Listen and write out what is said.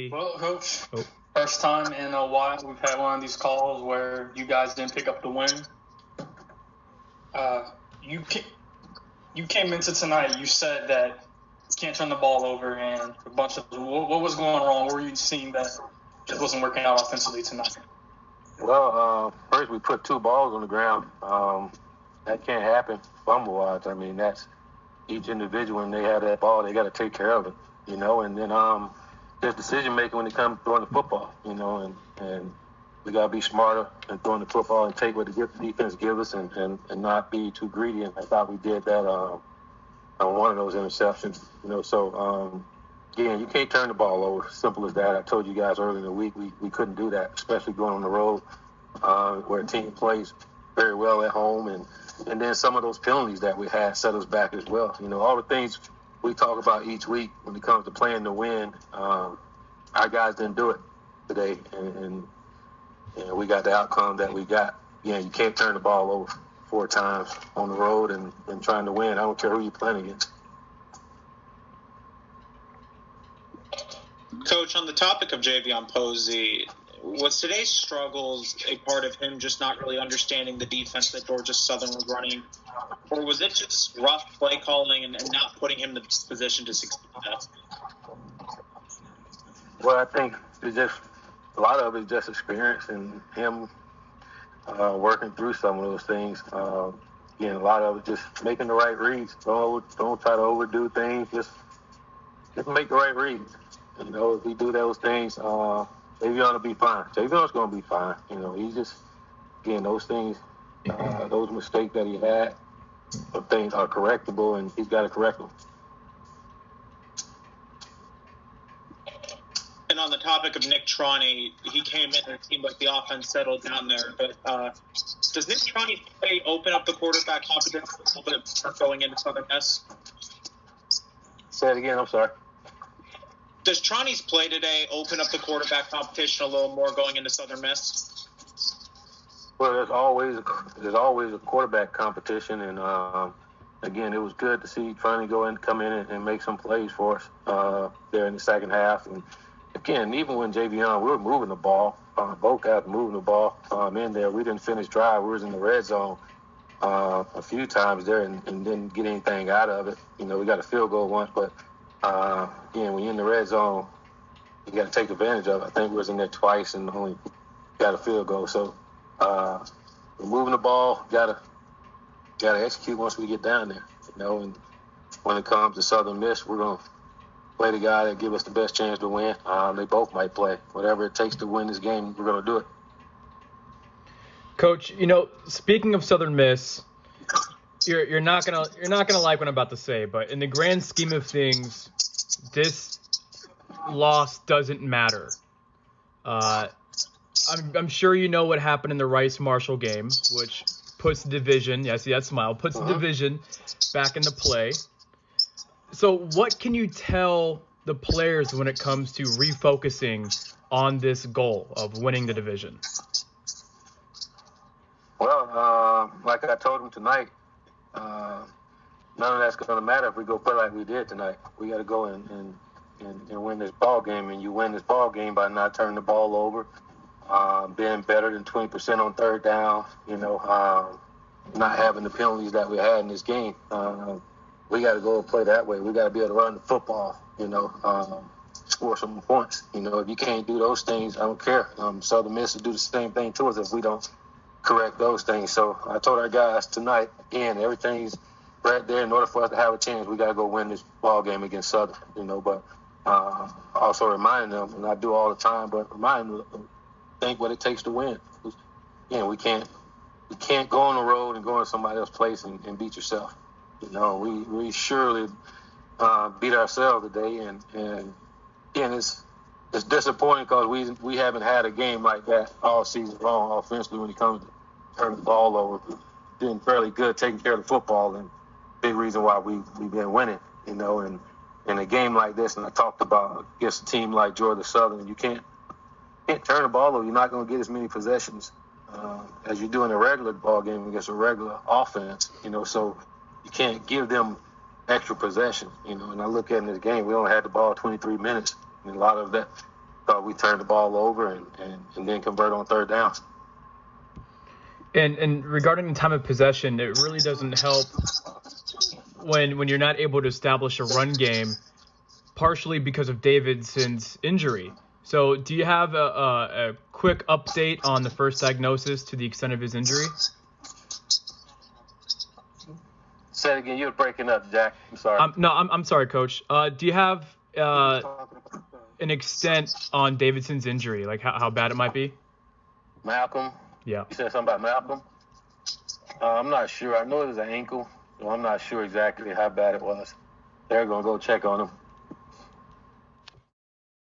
JV. Well, Coach, first time in a while we've had one of these calls where you guys didn't pick up the win. You came into tonight, you said that you can't turn the ball over and a bunch of – what was going wrong? What were you seeing that just wasn't working out offensively tonight? Well, first we put 2 balls on the ground. That can't happen fumble-wise. I mean, that's each individual, when they have that ball, they got to take care of it, and then there's decision-making when it comes to throwing the football, and we got to be smarter in throwing the football and take what the defense gives us and not be too greedy. And I thought we did that on one of those interceptions, So, again, you can't turn the ball over. Simple as that. I told you guys earlier in the week we couldn't do that, especially going on the road where a team plays very well at home. And then some of those penalties that we had set us back as well. All the things we talk about each week when it comes to playing to win, our guys didn't do it today. And we got the outcome that we got. You can't turn the ball over 4 times on the road and trying to win. I don't care who you're playing against. Coach, on the topic of JV Posey, was today's struggles a part of him just not really understanding the defense that Georgia Southern was running, or was it just rough play calling and not putting him in the position to succeed? Well, I think it's just a lot of it is just experience and him working through some of those things. Again, a lot of it just making the right reads. Don't try to overdo things. Just make the right reads. If we do those things, Davion will be fine. Davion's going to be fine. He's just, again, those things, those mistakes that he had, those things are correctable, and he's got to correct them. And on the topic of Nick Troney, he came in and it seemed like the offense settled down there. But does Nick Troney's play open up the quarterback competence a little bit for going into Southern Miss? Say it again. I'm sorry. Does Troney's play today open up the quarterback competition a little more going into Southern Miss? Well, there's always a quarterback competition, and again, it was good to see Troney come in and make some plays for us there in the second half. And again, even when JV we were moving the ball, both guys moving the ball in there. We didn't finish drive. We was in the red zone a few times there and didn't get anything out of it. We got a field goal once, but again, when you're in the red zone, you got to take advantage of it. I think we was in there twice and only got a field goal. So we're moving the ball, got to execute once we get down there. And when it comes to Southern Miss, we're going to play the guy that give us the best chance to win. They both might play. Whatever it takes to win this game, we're going to do it. Coach, speaking of Southern Miss, you're not gonna like what I'm about to say, but in the grand scheme of things, this loss doesn't matter. I'm sure you know what happened in the Rice-Marshall game, which puts the division, see that smile, puts the division back into play. So what can you tell the players when it comes to refocusing on this goal of winning the division? Well, like I told them tonight, none of that's going to matter if we go play like we did tonight. We got to go and win this ball game, and you win this ball game by not turning the ball over, being better than 20% on third down, not having the penalties that we had in this game. We got to go and play that way. We got to be able to run the football, score some points. If you can't do those things, I don't care. Southern Miss will do the same thing to us if we don't correct those things. So I told our guys tonight, again, everything's right there. In order for us to have a chance, we got to go win this ball game against Southern, but also reminding them, and I do all the time, but remind them, think what it takes to win. We can't go on the road and go in somebody else's place and beat yourself. We surely beat ourselves today, and again, it's disappointing because we haven't had a game like that all season long offensively when it comes to turning the ball over. Doing fairly good, taking care of the football, and big reason why we've been winning, and in a game like this, and I talked about against a team like Georgia Southern, you can't turn the ball over. You're not going to get as many possessions as you do in a regular ball game against a regular offense, so you can't give them extra possession, and I look at in this game, we only had the ball 23 minutes, and a lot of that thought we turned the ball over and then convert on third down. And regarding the time of possession, it really doesn't help when you're not able to establish a run game, partially because of Davidson's injury. So do you have a quick update on the first diagnosis to the extent of his injury? Say it again. You're breaking up, Jack. I'm sorry. I'm sorry, Coach. Do you have an extent on Davidson's injury, like how bad it might be? Malcolm? Yeah. You said something about Malcolm? I'm not sure. I know it was an ankle, so I'm not sure exactly how bad it was. They're going to go check on him.